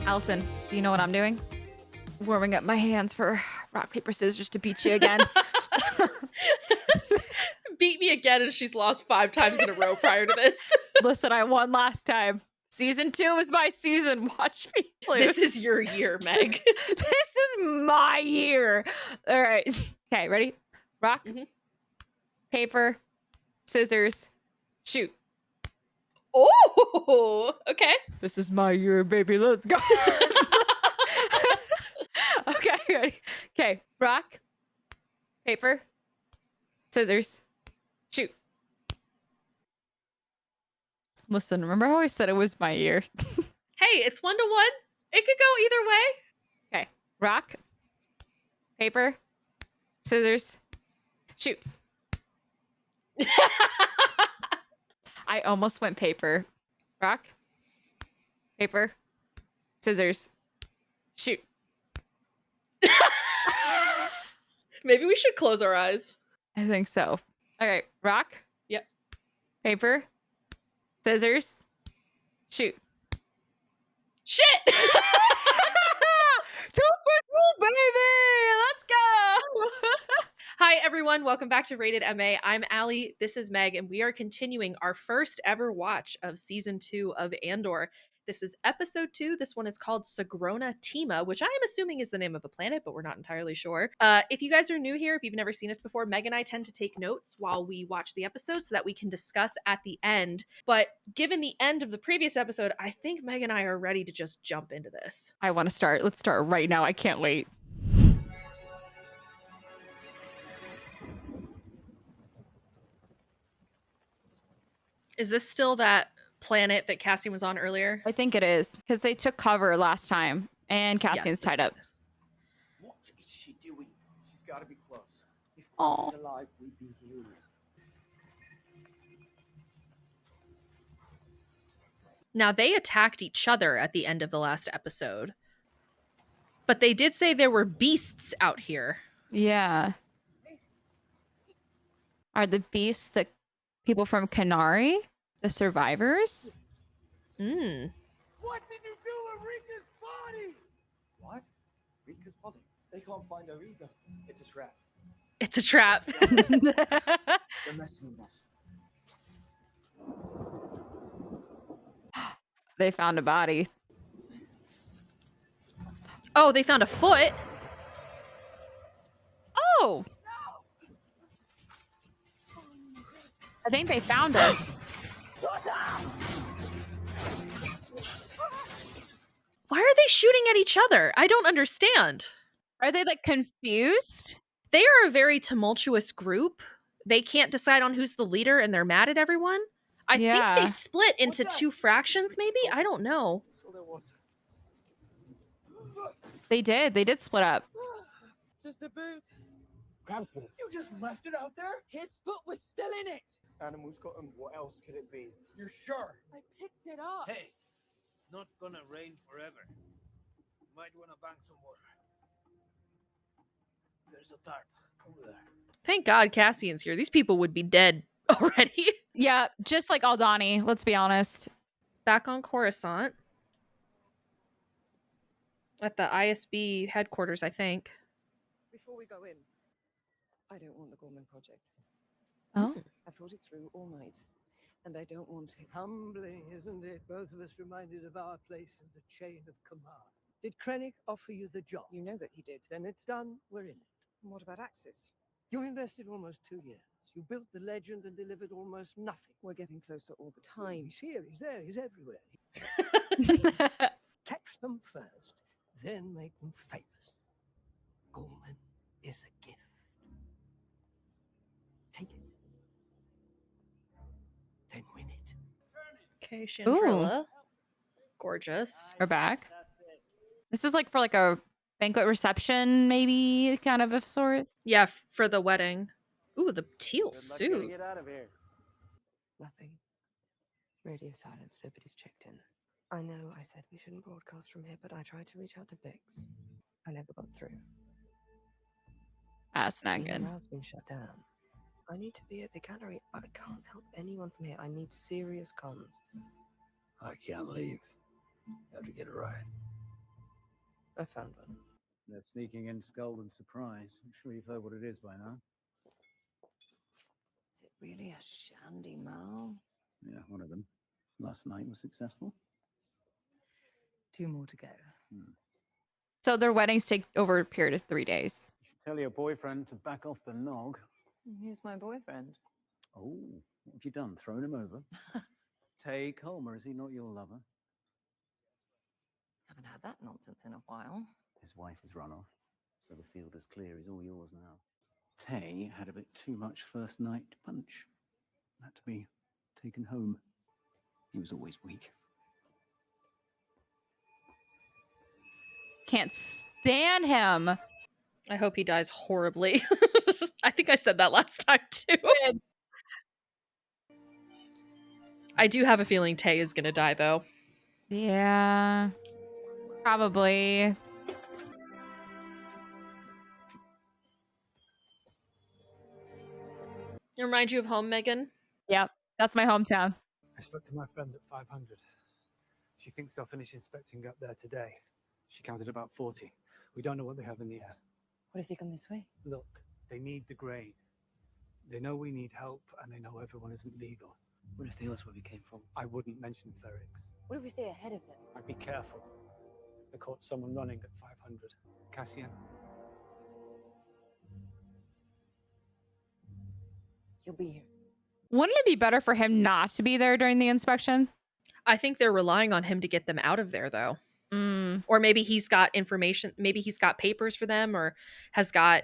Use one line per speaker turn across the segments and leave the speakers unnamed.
Allison, do you know what I'm doing? Warming up my hands for rock, paper, scissors to beat you again.
Beat me again, and she's lost 5 times in a row prior to this.
Listen, I won last time. Season 2 is my season. Watch me lose.
This is your year, Meg.
This is my year. All right. Okay, ready? Rock, paper, scissors, shoot.
Oh, okay.
This is my year, baby. Let's go. Okay, ready? Okay, rock, paper, scissors, shoot. Listen, remember how I said it was my year?
Hey, it's 1-1. It could go either way.
Okay, rock, paper, scissors, shoot. I almost went paper. Rock, paper, scissors, shoot.
Maybe we should close our eyes.
I think so. Okay, rock.
Yep.
Paper, scissors, shoot.
Shit!
2 for 2, baby! Let's go!
Hi, everyone. Welcome back to Rated MA. I'm Allie. This is Meg, and we are continuing our first ever watch of Season 2 of Andor. This is Episode 2. This one is called Sagrona Teema, which I am assuming is the name of a planet, but we're not entirely sure. If you guys are new here, if you've never seen us before, Meg and I tend to take notes while we watch the episode so that we can discuss at the end. But given the end of the previous episode, I think Meg and I are ready to just jump into this.
I want to start. Let's start right now. I can't wait.
Is this still that planet that Cassian was on earlier?
I think it is, because they took cover last time, and Cassian's tied up.
What is she doing? She's got to be close. If
Aw.
alive, we'd be here.
Now, they attacked each other at the end of the last episode. But they did say there were beasts out here.
Yeah. Are the beasts the people from Canary? The survivors?
Hmm.
What did you do with Rika's body? What? Rika's body? They can't find her either. It's a trap.
It's a trap.
They're messing with us.
They found a body.
Oh, they found a foot.
Oh! I think they found her.
Why are they shooting at each other? I don't understand.
Are they like confused?
They are a very tumultuous group. They can't decide on who's the leader and they're mad at everyone. I think they split into 2 fractions, maybe? I don't know.
So there was.
They did split up.
Just a boot. Crab's boot. You just left it out there? His foot was still in it. Animals got him. What else could it be? You're sure? I picked it up.
Hey, it's not gonna rain forever. You might wanna bang some water. There's a tarp over there.
Thank God Cassian's here. These people would be dead already.
Yeah, just like Aldani, let's be honest.
Back on Coruscant. At the ISB headquarters, I think.
Before we go in, I don't want the Gorman project.
Oh.
I've thought it through all night, and I don't want it.
Humbling, isn't it? Both of us reminded of our place in the chain of command. Did Krennic offer you the job?
You know that he did.
Then it's done. We're in it.
And what about Axis?
You invested almost 2 years. You built the legend and delivered almost nothing.
We're getting closer all the time.
He's here, he's there, he's everywhere. Catch them first, then make them famous. Gorman is a gift. Take it. Then win it.
Okay, Chandrilla. Gorgeous.
We're back. This is like for like a banquet reception, maybe, kind of sort.
Yeah, for the wedding. Ooh, the teal suit.
Get out of here.
Nothing. Radio silence. Nobody's checked in. I know I said we shouldn't broadcast from here, but I tried to reach out to Bix. I never got through.
That's not
The
good.
email's been shut down. I need to be at the gallery. I can't help anyone from here. I need serious comms.
I can't leave. You have to get a ride.
I found one.
They're sneaking in Skull and Surprise. I'm sure you've heard what it is by now.
Is it really a shandy mal?
Yeah, one of them. Last night was successful.
2 more to go.
So their weddings take over a period of 3 days.
You should tell your boyfriend to back off the nog.
He's my boyfriend.
Oh, what have you done? Thrown him over? Take home, or is he not your lover?
Haven't had that nonsense in a while.
His wife has run off, so the field is clear. He's all yours now. Tay had a bit too much first night punch. Had to be taken home. He was always weak.
Can't stand him.
I hope he dies horribly. I think I said that last time too. I do have a feeling Tay is gonna die though.
Yeah. Probably.
It remind you of home, Megan?
Yep. That's my hometown.
I spoke to my friend at 500. She thinks they'll finish inspecting up there today. She counted about 40. We don't know what they have in the air.
What if they come this way?
Look, they need the grain. They know we need help, and they know everyone isn't legal.
What if they ask where we came from?
I wouldn't mention Ferrix.
What if we stay ahead of them?
I'd be careful. They caught someone running at 500. Cassian.
You'll be here.
Wouldn't it be better for him not to be there during the inspection?
I think they're relying on him to get them out of there though.
Mm,
Or maybe he's got information, maybe he's got papers for them or has got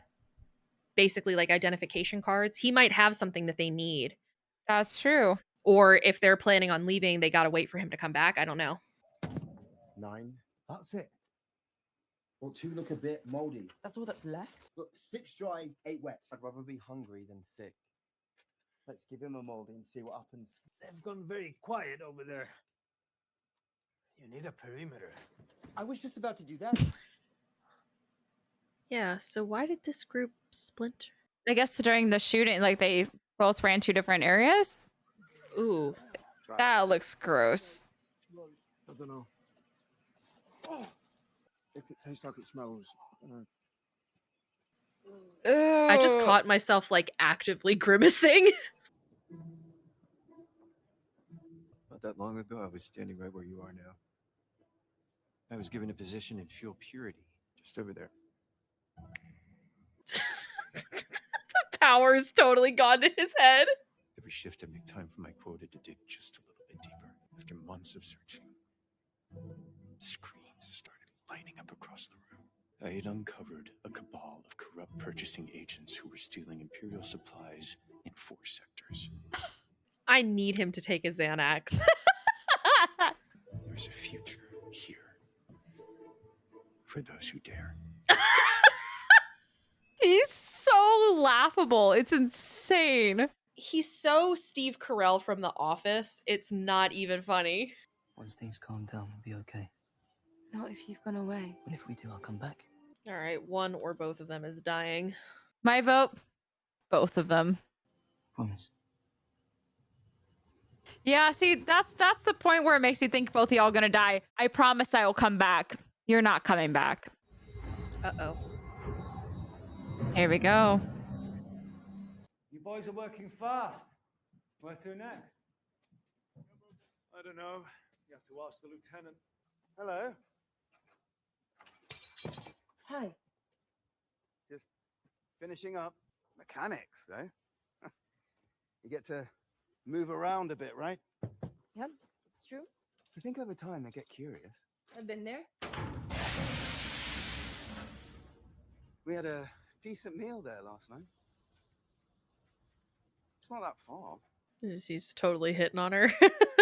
basically like identification cards. He might have something that they need.
that's true.
Or if they're planning on leaving, they got to wait for him to come back. I don't know.
9. That's it. Well, 2 look a bit moldy.
That's all that's left?
Look, 6 dry, 8 wet. I'd rather be hungry than sick. Let's give him a moldy and see what happens.
They've gone very quiet over there. You need a perimeter.
I was just about to do that.
Yeah, so why did this group splinter?
I guess during the shooting, like they both ran 2 different areas.
Ooh.
That looks gross.
I don't know. If it tastes like it smells.
I just
Ew.
caught myself like actively grimacing.
Not that long ago, I was standing right where you are now. I was given a position in fuel purity, just over there.
The power's totally gone to his head.
Every shift I make time for my quota to dig just a little bit deeper. After months of searching, screens started lining up across the room. I had uncovered a cabal of corrupt purchasing agents who were stealing Imperial supplies in 4 sectors.
I need him to take a Xanax.
There's a future here for those who dare.
He's so laughable. It's insane.
He's so Steve Carell from The Office. It's not even funny.
Once things calm down, we'll be okay.
Not if you've gone away.
But if we do, I'll come back.
All right, one or both of them is dying.
My vote, both of them.
Promise.
Yeah, see, that's the point where it makes you think both of y'all gonna die. I promise I will come back. You're not coming back.
Uh-oh.
Here we go.
You boys are working fast. Where to next?
I don't know. You have to ask the lieutenant.
Hello.
Hi.
Just finishing up. Mechanics, though. You get to move around a bit, right?
Yep, it's true.
You think over time they get curious?
I've been there.
We had a decent meal there last night. It's not that far.
He's totally hitting on her.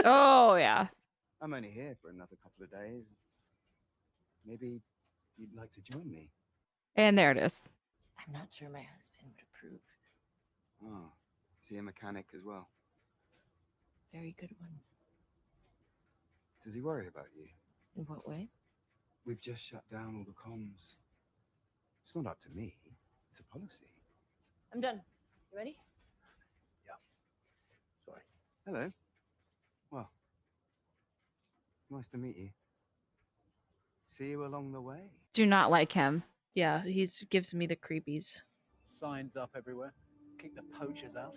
Oh, yeah.
I'm only here for another couple of days. Maybe you'd like to join me.
And there it is.
I'm not sure my husband would approve.
Oh, is he a mechanic as well?
Very good one.
Does he worry about you?
In what way?
We've just shut down all the comms. It's not up to me. It's a policy.
I'm done. You ready?
Sorry. Hello. Well, nice to meet you. See you along the way.
Do not like him.
Yeah, he's gives me the creepies.
Signs up everywhere. Keep the poachers out.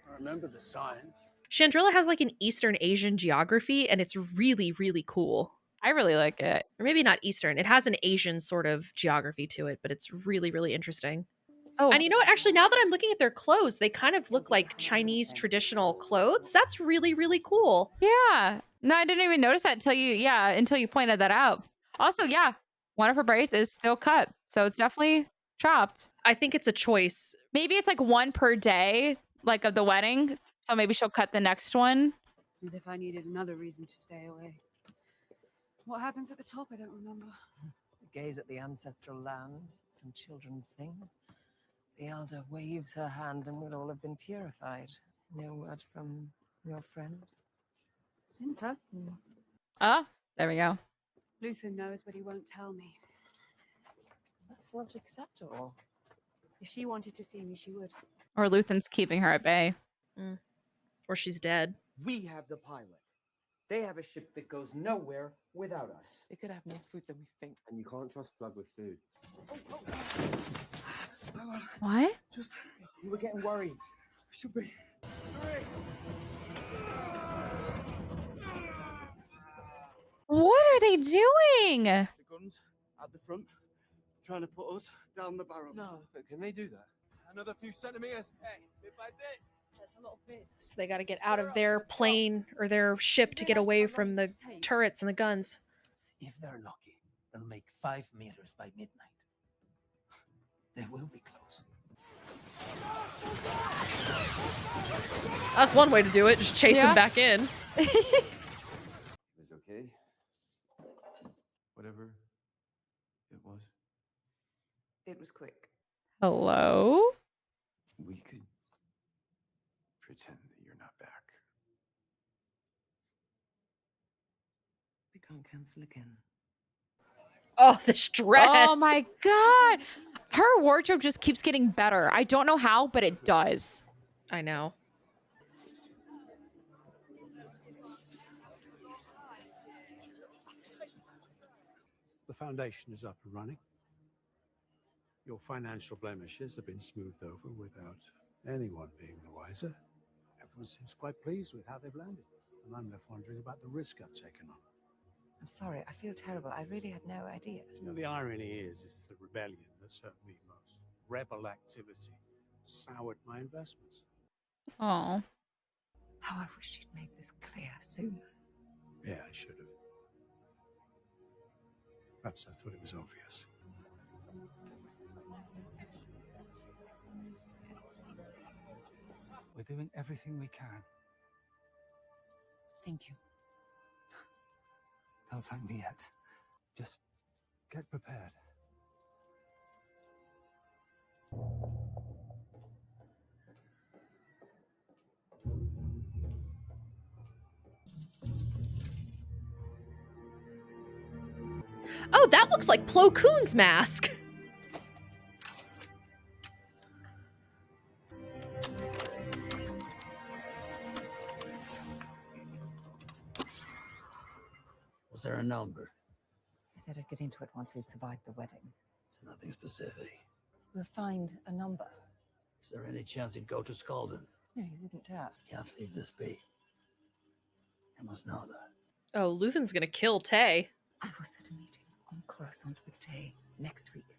I remember the signs.
Chandrilla has like an Eastern Asian geography, and it's really, really cool.
I really like it.
Or maybe not Eastern. It has an Asian sort of geography to it, but it's really, really interesting.
Oh,
And you know what? Actually, now that I'm looking at their clothes, they kind of look like Chinese traditional clothes. That's really, really cool.
yeah. No, I didn't even notice that until you pointed that out. Also, yeah, one of her braids is still cut. So it's definitely chopped.
I think it's a choice.
Maybe it's like one per day, like of the wedding. So maybe she'll cut the next one.
As if I needed another reason to stay away. What happens at the top? I don't remember.
Gaze at the ancestral lands. Some children sing. The elder waves her hand and we'll all have been purified. No word from your friend?
Cinta?
Oh, there we go.
Luther knows, but he won't tell me.
That's not acceptable.
If she wanted to see me, she would.
Or Luthen's keeping her at bay.
Or she's dead.
We have the pilot. They have a ship that goes nowhere without us.
We could have more food than we think.
And you can't trust Plug with food.
What?
Just, we were getting worried. We should be.
What are they doing?
The guns at the front, trying to put us down the barrel.
No, but can they do that? Another few centimeters. Hey, bit by bit.
That's a lot of bits.
So they got to get out of their plane or their ship to get away from the turrets and the guns.
If they're lucky, they'll make 5 meters by midnight. They will be close.
That's one way to do it. Just chase them back in.
It was okay. Whatever it was.
It was quick.
Hello?
We could pretend that you're not back.
We can't cancel again.
Oh, this dress.
Oh my God. Her wardrobe just keeps getting better. I don't know how, but it does.
I know.
The foundation is up and running. Your financial blemishes have been smoothed over without anyone being the wiser. Everyone seems quite pleased with how they've landed. And I'm left wondering about the risk I've taken on.
I'm sorry, I feel terrible. I really had no idea.
You know, the irony is it's the rebellion that hurt me most. Rebel activity soured my investments.
Oh.
How I wish you'd made this clear sooner.
Yeah, I should have. Perhaps I thought it was obvious.
We're doing everything we can.
Thank you.
Don't thank me yet. Just get prepared.
Oh, that looks like Plo Koon's mask.
Was there a number?
I said I'd get into it once we'd survived the wedding.
So nothing specific.
We'll find a number.
Is there any chance he'd go to Scaldon?
No, you wouldn't dare.
Can't leave this be. You must know that.
Oh, Luthen's gonna kill Tay.
I will set a meeting on Coruscant with Tay next week.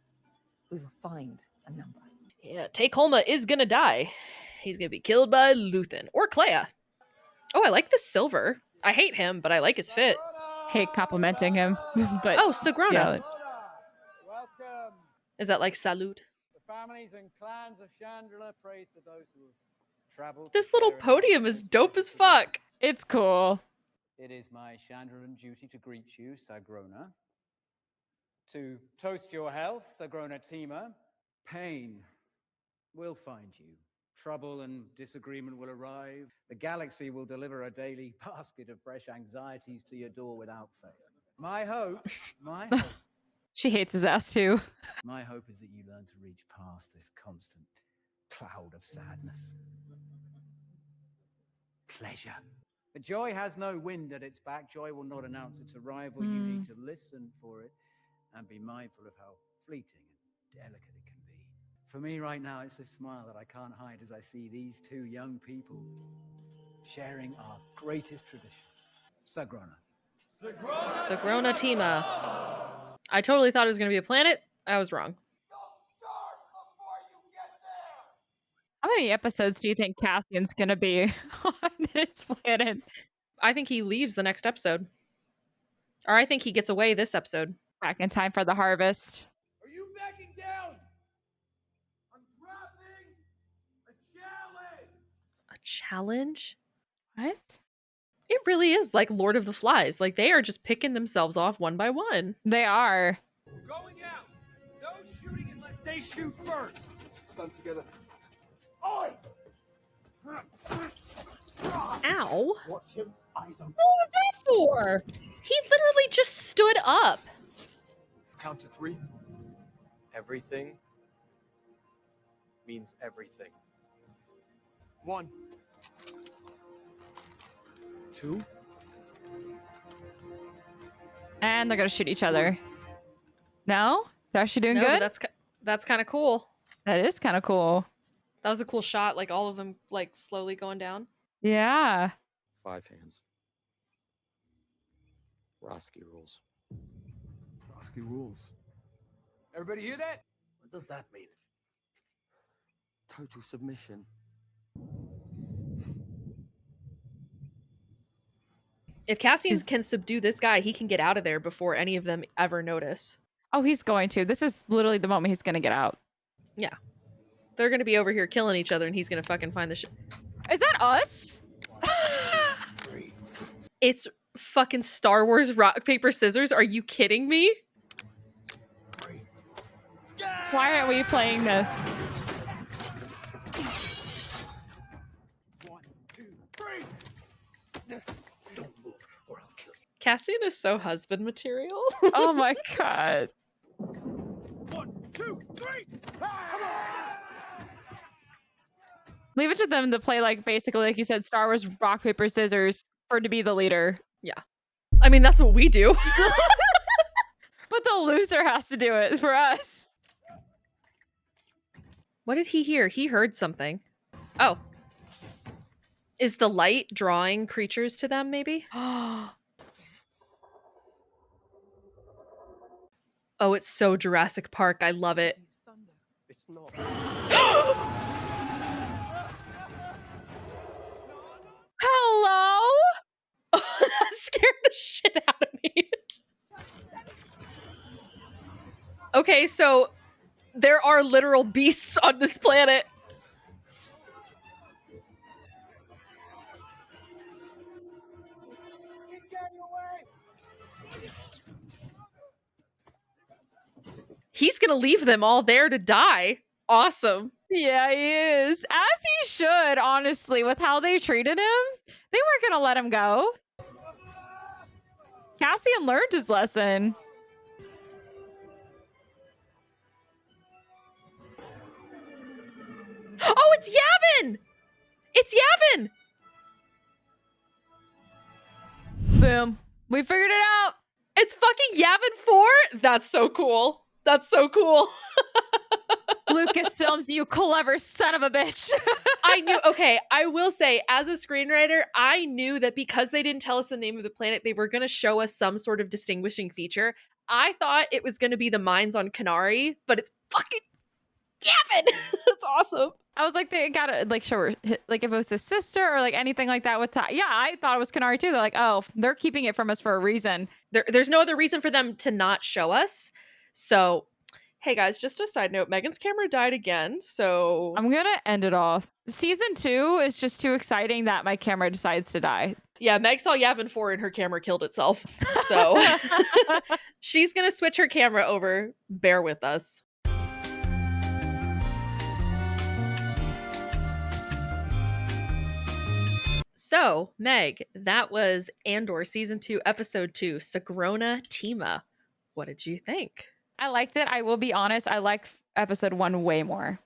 We will find a number.
Yeah, Tay Kolma is gonna die. He's gonna be killed by Luthen or Clea. Oh, I like the silver. I hate him, but I like his fit.
Hate complimenting him. But
oh, Sagrona.
Yeah.
Welcome.
Is that like salute?
The families and clans of Chandrilla praise to those who have traveled.
This little podium is dope as fuck.
It's cool.
It is my Chandrillan duty to greet you, Sagrona. To toast your health, Sagrona Teema. Pain will find you. Trouble and disagreement will arrive. The galaxy will deliver a daily basket of fresh anxieties to your door without fail. My hope
She hates his ass too.
my hope is that you learn to reach past this constant cloud of sadness. Pleasure. But joy has no wind at its back. Joy will not announce its arrival. You need to listen for it. and be mindful of how fleeting and delicate it can be. For me right now, it's a smile that I can't hide as I see these two young people sharing our greatest tradition, Sagrona.
Sagrona Teema. I totally thought it was going to be a planet. I was wrong.
How many episodes do you think Cassian's gonna be on this planet?
I think he leaves the next episode. Or I think he gets away this episode.
Back in time for the harvest.
Are you backing down? I'm dropping a challenge.
A challenge?
What?
It really is like Lord of the Flies. Like they are just picking themselves off one by one.
They are.
Going out. No shooting unless they shoot first. Stand together. Oi!
Ow.
Watch him. Eyes open.
What was that for? He literally just stood up.
Count to 3. Everything means everything. 1, 2.
And they're gonna shoot each other. No? They're actually doing
No,
good?
but that's kind of cool.
That is kind of cool.
That was a cool shot, like all of them like slowly going down.
Yeah.
5 hands. Roski rules.
Roski rules.
Everybody hear that?
What does that mean?
Total submission.
If Cassian can subdue this guy, he can get out of there before any of them ever notice.
Oh, he's going to. This is literally the moment he's gonna get out.
Yeah. They're going to be over here killing each other and he's going to fucking find the shit.
Is that us?
It's fucking Star Wars rock, paper, scissors. Are you kidding me?
Why aren't we playing this?
1, 2, 3.
Don't move or I'll kill you.
Cassian is so husband material.
Oh my god.
1, 2, 3.
Leave it to them to play like basically like you said, Star Wars rock, paper, scissors for to be the leader.
Yeah. I mean, that's what we do.
But the loser has to do it for us.
What did he hear? He heard something. Oh. Is the light drawing creatures to them, maybe? Oh, it's so Jurassic Park. I love it.
It's not.
Hello?
That scared the shit out of me. Okay, so there are literal beasts on this planet. He's gonna leave them all there to die. Awesome.
Yeah, he is. As he should, honestly, with how they treated him. They weren't gonna let him go. Cassian learned his lesson.
Oh, it's Yavin! It's Yavin!
Boom. We figured it out.
It's fucking Yavin 4? That's so cool. That's so cool.
Lucasfilms, you clever son of a bitch.
I knew, okay, I will say, as a screenwriter, I knew that because they didn't tell us the name of the planet, they were going to show us some sort of distinguishing feature. I thought it was going to be the mines on Canary, but it's fucking Yavin. That's awesome.
I was like, they gotta like show her, like if it was his sister or like anything like that with yeah, I thought it was Canary too. They're like, oh, they're keeping it from us for a reason.
There's no other reason for them to not show us. So, hey guys, just a side note, Megan's camera died again, so
I'm gonna end it off. Season 2 is just too exciting that my camera decides to die.
Yeah, Meg saw Yavin 4 and her camera killed itself. So she's gonna switch her camera over. Bear with us. So, Meg, that was Andor Season 2, Episode 2, Sagrona Teema. What did you think?
I liked it. I will be honest, I like episode 1 way more.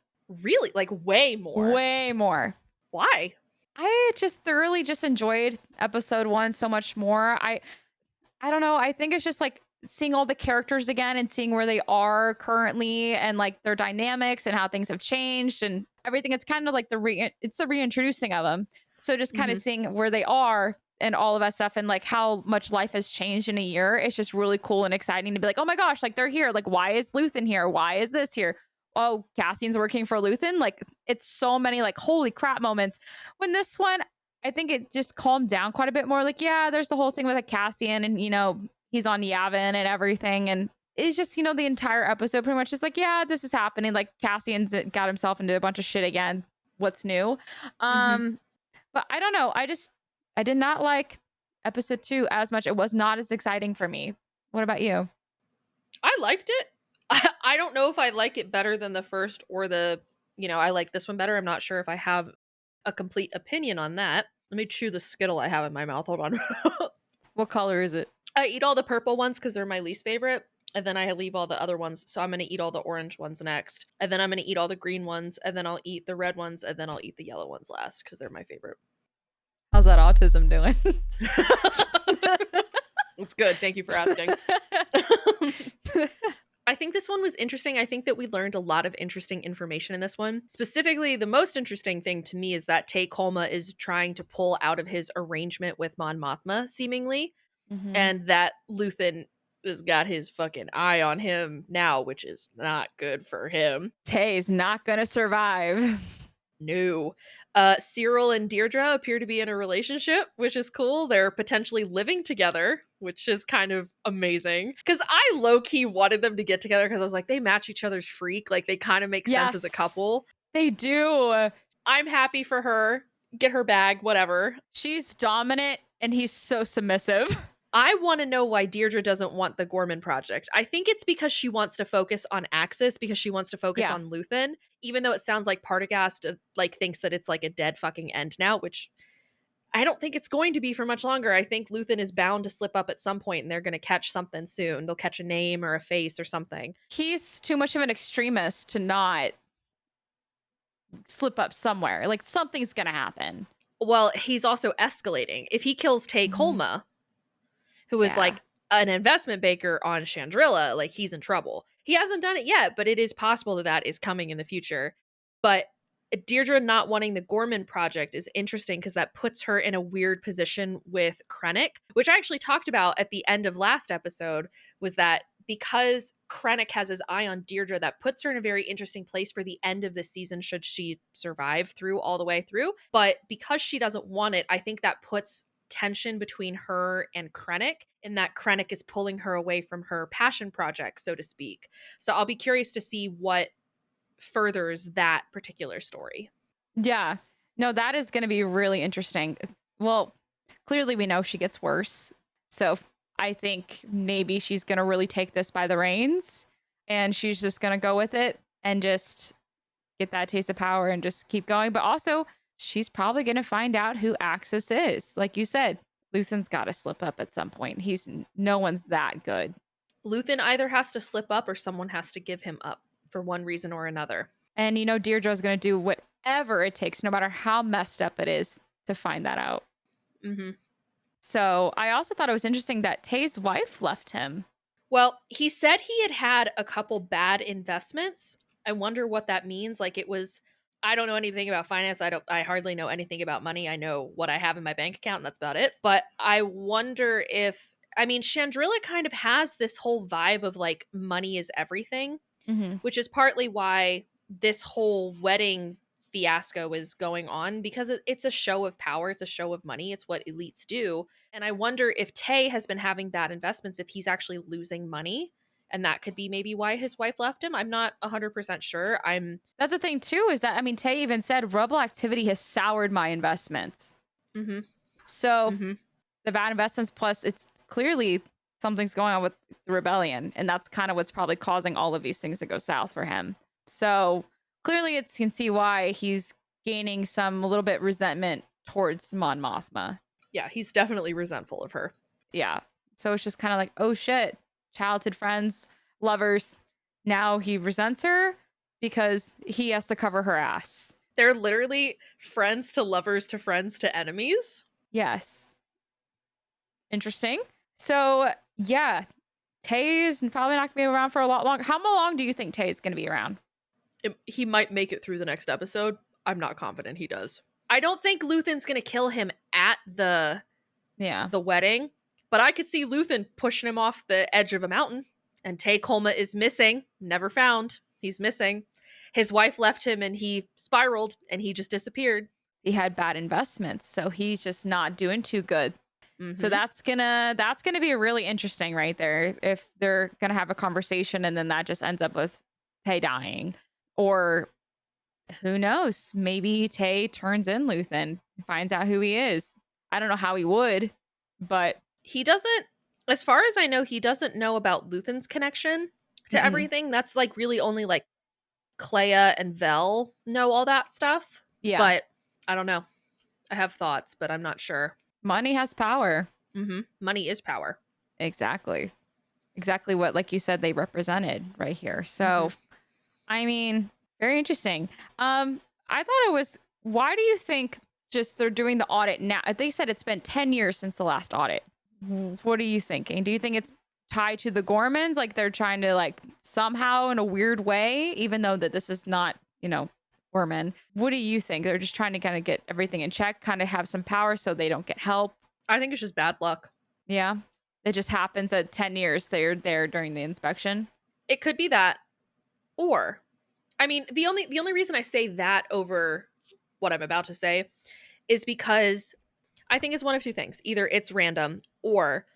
Really? Like way more?
Way more.
Why?
I just thoroughly just enjoyed episode 1 so much more. I don't know. I think it's just like seeing all the characters again and seeing where they are currently and like their dynamics and how things have changed and everything. It's kind of like it's the reintroducing of them. So just kind of seeing where they are and all of that stuff and like how much life has changed in a year. It's just really cool and exciting to be like, oh my gosh, like they're here. Like, why is Luthen here? Why is this here? Oh, Cassian's working for Luthen. Like, it's so many like holy crap moments. When this one, I think it just calmed down quite a bit more. Like, yeah, there's the whole thing with a Cassian and he's on Yavin and everything. And it's just, the entire episode pretty much is like, yeah, this is happening. Like Cassian's got himself into a bunch of shit again. What's new? But I don't know. I did not like episode 2 as much. It was not as exciting for me. What about you?
I liked it. I don't know if I like it better than the first or I like this one better. I'm not sure if I have a complete opinion on that. Let me chew the Skittle I have in my mouth. Hold on.
What color is it?
I eat all the purple ones because they're my least favorite. And then I leave all the other ones. So I'm going to eat all the orange ones next. And then I'm going to eat all the green ones. And then I'll eat the red ones. And then I'll eat the yellow ones last because they're my favorite.
How's that autism doing?
It's good. Thank you for asking. I think this one was interesting. I think that we learned a lot of interesting information in this one. Specifically, the most interesting thing to me is that Tay Kolma is trying to pull out of his arrangement with Mon Mothma, seemingly. And that Luthen has got his fucking eye on him now, which is not good for him.
Tay's not gonna survive.
No. Cyril and Deirdre appear to be in a relationship, which is cool. They're potentially living together, which is kind of amazing. Because I low-key wanted them to get together because I was like, they match each other's freak. Like, they kind of make sense as a couple.
They do.
I'm happy for her. Get her bag, whatever.
She's dominant and he's so submissive.
I want to know why Deirdre doesn't want the Gorman project. I think it's because she wants to focus on Axis, because she wants to focus on Luthen, even though it sounds like Partagast thinks that it's like a dead fucking end now, which I don't think it's going to be for much longer. I think Luthen is bound to slip up at some point and they're going to catch something soon. They'll catch a name or a face or something.
He's too much of an extremist to not slip up somewhere. Like something's going to happen.
Well, he's also escalating. If he kills Tay Kolma, who is like an investment banker on Chandrilla, like he's in trouble. He hasn't done it yet, but it is possible that that is coming in the future. But Deirdre not wanting the Gorman project is interesting because that puts her in a weird position with Krennic, which I actually talked about at the end of last episode, was that because Krennic has his eye on Deirdre, that puts her in a very interesting place for the end of the season should she survive through all the way through. But because she doesn't want it, I think that puts tension between her and Krennic, in that Krennic is pulling her away from her passion project, so to speak. So I'll be curious to see what furthers that particular story.
Yeah. No, that is going to be really interesting. Well, clearly we know she gets worse. So I think maybe she's going to really take this by the reins and she's just going to go with it and just get that taste of power and just keep going. But also, she's probably going to find out who Axis is. Like you said, Luthen's got to slip up at some point. No one's that good.
Luthen either has to slip up or someone has to give him up for one reason or another.
And Deirdre's going to do whatever it takes, no matter how messed up it is, to find that out. So I also thought it was interesting that Tay's wife left him.
Well, he said he had a couple bad investments. I wonder what that means. Like, I don't know anything about finance. I hardly know anything about money. I know what I have in my bank account and that's about it. But I wonder Chandrilla kind of has this whole vibe of like money is everything, which is partly why this whole wedding fiasco is going on, because it's a show of power. It's a show of money. It's what elites do. And I wonder if Tay has been having bad investments, if he's actually losing money. And that could be maybe why his wife left him. I'm not 100% sure.
That's the thing too, is that, Tay even said rebel activity has soured my investments. So the bad investments, plus it's clearly something's going on with the rebellion. And that's kind of what's probably causing all of these things to go south for him. So clearly you can see why he's gaining a little bit resentment towards Mon Mothma.
Yeah, he's definitely resentful of her.
Yeah. So it's just kind of like, oh shit. Childhood friends, lovers. Now he resents her because he has to cover her ass.
They're literally friends to lovers to friends to enemies.
Yes. Interesting. So, yeah, Tay's probably not going to be around for a lot longer. How long do you think Tay's going to be around?
He might make it through the next episode. I'm not confident he does. I don't think Luthen's going to kill him at the wedding, but I could see Luthen pushing him off the edge of a mountain. And Tay Kolma is missing, never found. He's missing. His wife left him and he spiraled and he just disappeared.
He had bad investments, so he's just not doing too good. So that's gonna be really interesting right there. If they're gonna have a conversation and then that just ends up with Tay dying, or who knows? Maybe Tay turns in Luthen, finds out who he is. I don't know how he would, but
he doesn't. As far as I know, he doesn't know about Luthen's connection to everything. That's like really only like Clea and Vel know all that stuff.
Yeah,
but I don't know. I have thoughts, but I'm not sure.
Money has power.
Money is power.
Exactly what, like you said, they represented right here. So, I mean, very interesting. I thought it was. Why do you think just they're doing the audit now? They said it's been 10 years since the last audit. What are you thinking? Do you think it's tied to the Gormans? Like they're trying to like somehow in a weird way, even though that this is not, Gorman. What do you think? They're just trying to kind of get everything in check, kind of have some power so they don't get help.
I think it's just bad luck.
Yeah. It just happens at 10 years they're there during the inspection.
It could be that. Or, I mean, the only reason I say that over what I'm about to say is because I think it's one of two things. Either it's random or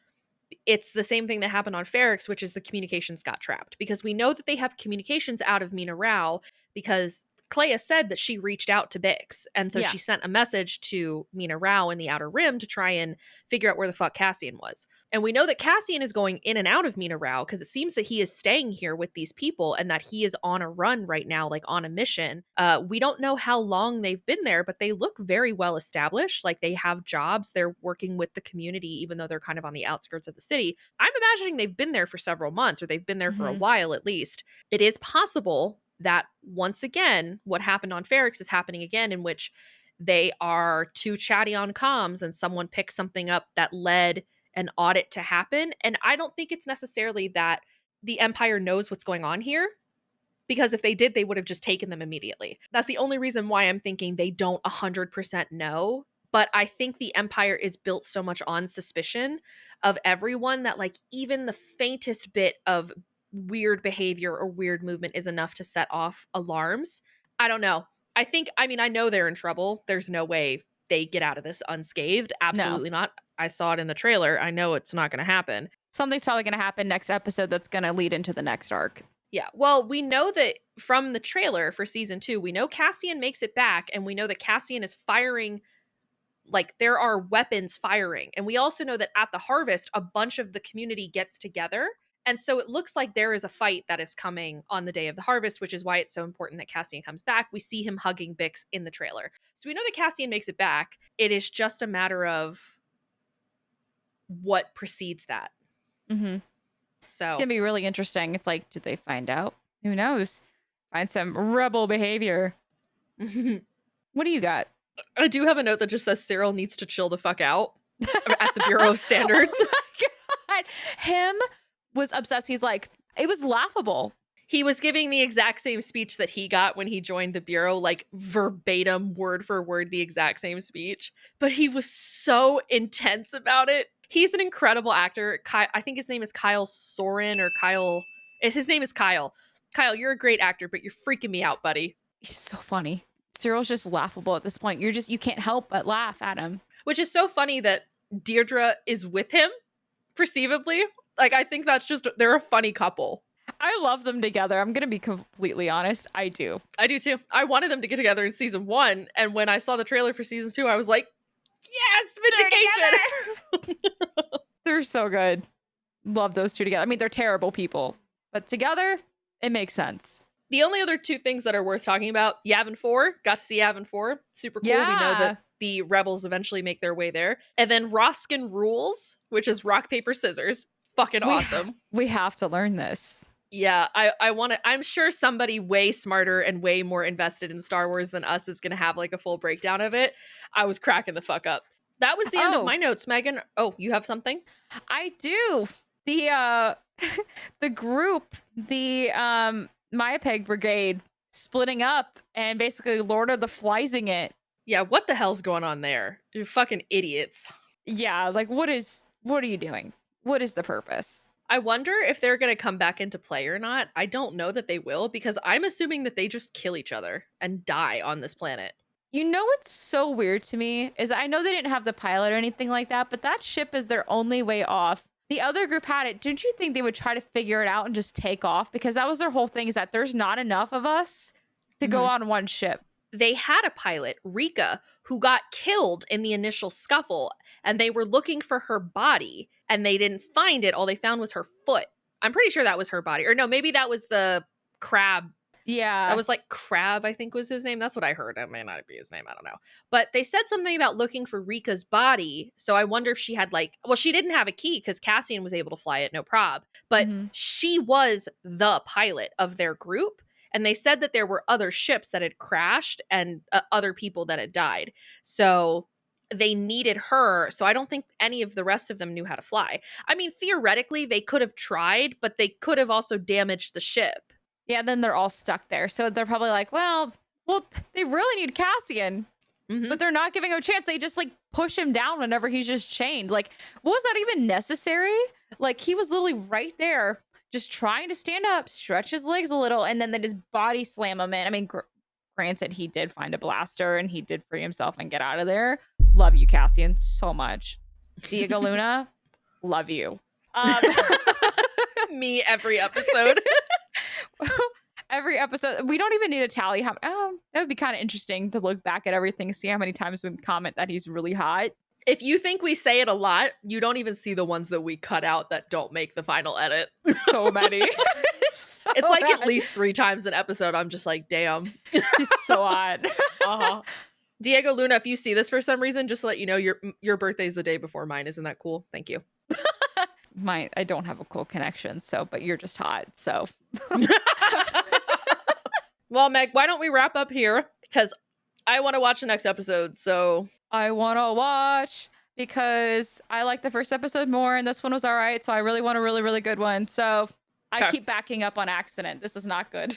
it's the same thing that happened on Ferrix, which is the communications got trapped. Because we know that they have communications out of Mina Rao because Clea said that she reached out to Bix. And so she sent a message to Mina Rao in the Outer Rim to try and figure out where the fuck Cassian was. And we know that Cassian is going in and out of Mina Rao because it seems that he is staying here with these people and that he is on a run right now, like on a mission. We don't know how long they've been there, but they look very well established. Like they have jobs. They're working with the community, even though they're kind of on the outskirts of the city. I'm imagining they've been there for several months or they've been there for a while at least. It is possible that once again, what happened on Ferrix is happening again, in which they are too chatty on comms and someone picked something up that led an audit to happen. And I don't think it's necessarily that the Empire knows what's going on here, because if they did, they would have just taken them immediately. That's the only reason why I'm thinking they don't 100% know. But I think the Empire is built so much on suspicion of everyone that like even the faintest bit of weird behavior or weird movement is enough to set off alarms. I don't know. I know they're in trouble. There's no way they get out of this unscathed. Absolutely not. I saw it in the trailer. I know it's not going to happen.
Something's probably going to happen next episode that's going to lead into the next arc.
Yeah. Well, we know that from the trailer for season 2, we know Cassian makes it back and we know that Cassian is firing, like there are weapons firing. And we also know that at the harvest, a bunch of the community gets together. And so it looks like there is a fight that is coming on the day of the harvest, which is why it's so important that Cassian comes back. We see him hugging Bix in the trailer. So we know that Cassian makes it back. It is just a matter of what precedes that. So
it's going to be really interesting. It's like, did they find out? Who knows? Find some rebel behavior. What do you got?
I do have a note that just says Cyril needs to chill the fuck out at the Bureau of Standards.
Oh my God. Him was obsessed. He's like, it was laughable.
He was giving the exact same speech that he got when he joined the Bureau, like verbatim, word for word, the exact same speech. But he was so intense about it. He's an incredible actor. I think his name is Kyle Soren or Kyle. His name is Kyle. Kyle, you're a great actor, but you're freaking me out, buddy.
He's so funny. Cyril's just laughable at this point. You can't help but laugh at him.
Which is so funny that Deirdre is with him, perceivably. Like, I think that's just, they're a funny couple.
I love them together. I'm going to be completely honest. I do.
I do too. I wanted them to get together in season 1. And when I saw the trailer for season 2, I was like, yes, vindication.
They're so good. Love those two together. I mean, they're terrible people, but together, it makes sense.
The only other 2 things that are worth talking about, Yavin 4, got to see Yavin 4. Super cool.
Yeah.
We know that the rebels eventually make their way there. And then Roskin Rules, which is rock, paper, scissors. Fucking awesome.
We have to learn this.
Yeah, I'm sure somebody way smarter and way more invested in Star Wars than us is going to have like a full breakdown of it. I was cracking the fuck up. That was the end of my notes, Megan. Oh, you have something?
I do. The the group, the Myapeg Brigade, splitting up and basically Lord of the Fliesing it.
Yeah, what the hell's going on there? You're fucking idiots.
Yeah, like what are you doing? What is the purpose?
I wonder if they're going to come back into play or not. I don't know that they will, because I'm assuming that they just kill each other and die on this planet.
You know what's so weird to me is I know they didn't have the pilot or anything like that, but that ship is their only way off. The other group had it. Didn't you think they would try to figure it out and just take off? Because that was their whole thing, is that there's not enough of us to go on one ship.
They had a pilot, Rika, who got killed in the initial scuffle, and they were looking for her body, and they didn't find it. All they found was her foot. I'm pretty sure that was her body. Or no, maybe that was the crab.
Yeah.
That was like Crab, I think was his name. That's what I heard. That may not be his name. I don't know. But they said something about looking for Rika's body. So I wonder if she had she didn't have a key because Cassian was able to fly it, no prob. But she was the pilot of their group. And they said that there were other ships that had crashed and other people that had died. So they needed her. So I don't think any of the rest of them knew how to fly. I mean, theoretically, they could have tried, but they could have also damaged the ship.
Yeah, then they're all stuck there. So they're probably like, well, they really need Cassian. But they're not giving him a chance. They just like push him down whenever he's just chained. Like, was that even necessary? Like, he was literally right there, just trying to stand up, stretch his legs a little, and then they just body slam him in. I mean, granted, he did find a blaster and he did free himself and get out of there. Love you, Cassian, so much. Diego Luna, love you.
Me every episode.
Every episode. We don't even need a tally. That would be kind of interesting to look back at everything, see how many times we comment that he's really hot.
If you think we say it a lot, you don't even see the ones that we cut out that don't make the final edit.
So many.
It's like at least 3 times an episode. I'm just like, damn.
He's so hot.
Diego Luna, if you see this for some reason, just to let you know, your birthday's the day before mine. Isn't that cool? Thank you.
I don't have a cool connection, but you're just hot, so.
Well, Meg, why don't we wrap up here? Because I want to watch the next episode, so.
I want to watch because I like the first episode more, and this one was all right, so I really want a really, really good one. So I keep backing up on accident. This is not good.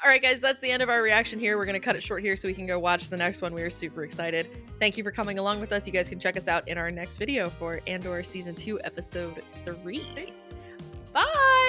All right, guys, that's the end of our reaction here. We're going to cut it short here so we can go watch the next one. We are super excited. Thank you for coming along with us. You guys can check us out in our next video for Andor Season 2, Episode 3. Bye!